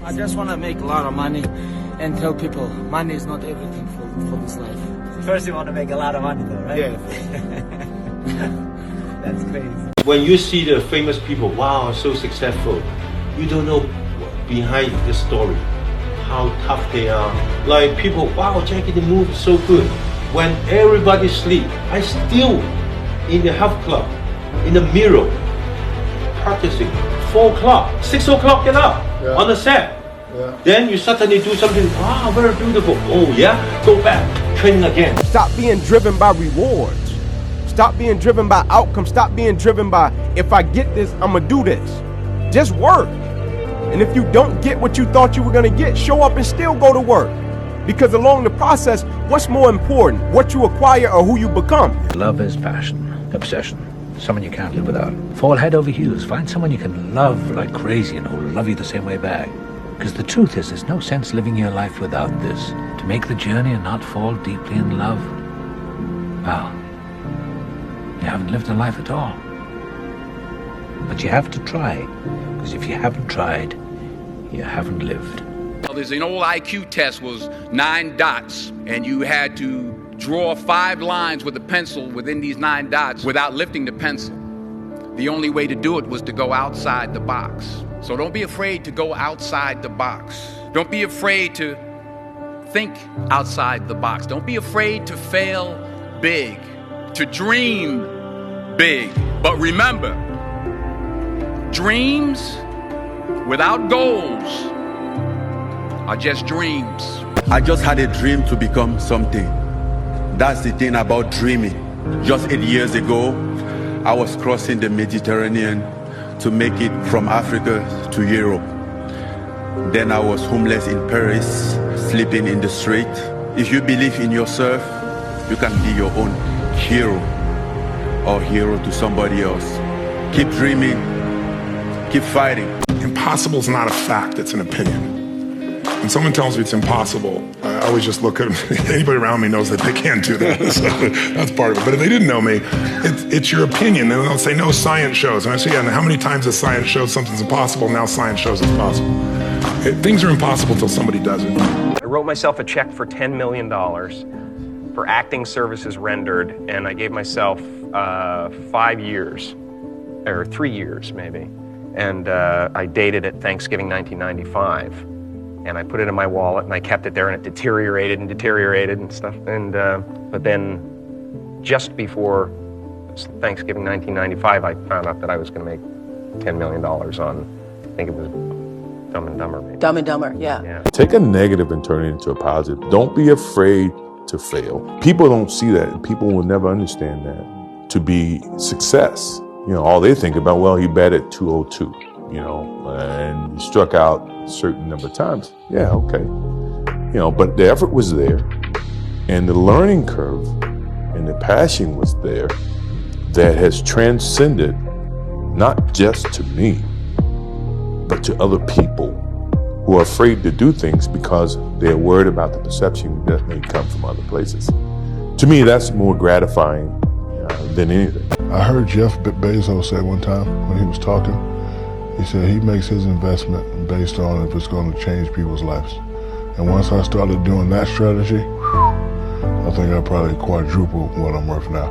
I just want to make a lot of money and tell people money is not everything for this life. First you want to make a lot of money though, right? Yeah. That's crazy. When you see the famous people, wow, so successful, you don't know behind the story, how tough they are. Like people, wow, Jackie, the movie is so good. When everybody sleep, I still in the health club, in the mirror, practicing. 4 o'clock, 6 o'clock, get up on the set. Yeah. Then you suddenly do something, wow, very beautiful. Oh yeah, go back, training again. Stop being driven by rewards. Stop being driven by outcomes. Stop being driven by, if I get this, I'm gonna do this. Just work. And if you don't get what you thought you were gonna get, show up and still go to work. Because along the process, what's more important, what you acquire or who you become? Love is passion, obsession, someone you can't live without. Fall head over heels, find someone you can love like crazy and who'll love you the same way back. Because the truth is, there's no sense living your life without this. To make the journey and not fall deeply in love, well, you haven't lived a life at all. But you have to try, because if you haven't tried, you haven't lived. There's an old IQ test, was 9 dots, and you had to draw 5 lines with a pencil within these 9 dots without lifting the pencil. The only way to do it was to go outside the box. So don't be afraid to go outside the box. Don't be afraid to think outside the box. Don't be afraid to fail big, to dream big. But remember, dreams without goals are just dreams. I just had a dream to become something. That's the thing about dreaming. Just 8 years ago, I was crossing the Mediterranean to make it from Africa to Europe. Then I was homeless in Paris, sleeping in the street. If you believe in yourself, you can be your own hero or hero to somebody else. Keep dreaming, keep fighting. Impossible is not a fact, it's an opinion. When someone tells me it's impossible, I always just look at them. Anybody around me knows that they can't do that. So that's part of it. But if they didn't know me, it's your opinion. And they'll say, no, science shows. And I say, yeah, and how many times has science showed something's impossible? Now science shows it's possible. Things are impossible until somebody does it. I wrote myself a check for $10 million for acting services rendered, and I gave myself 5 years, or 3 years maybe. And I dated it Thanksgiving 1995. And I put it in my wallet, and I kept it there, and it deteriorated and stuff. And but then, just before Thanksgiving 1995, I found out that I was going to make $10 million on, I think it was Dumb and Dumber. Maybe. Dumb and Dumber, yeah. Take a negative and turn it into a positive. Don't be afraid to fail. People don't see that, and people will never understand that to be success. You know, all they think about, well, he batted 202. You know, and he struck out a certain number of times. Yeah, okay. You know, but the effort was there, and the learning curve and the passion was there that has transcended not just to me, but to other people who are afraid to do things because they're worried about the perception that may come from other places. To me, that's more gratifying than anything. I heard Jeff Bezos say one time when he was talking, he said he makes his investment based on if it's going to change people's lives. And once I started doing that strategy, I think I probably quadrupled what I'm worth now.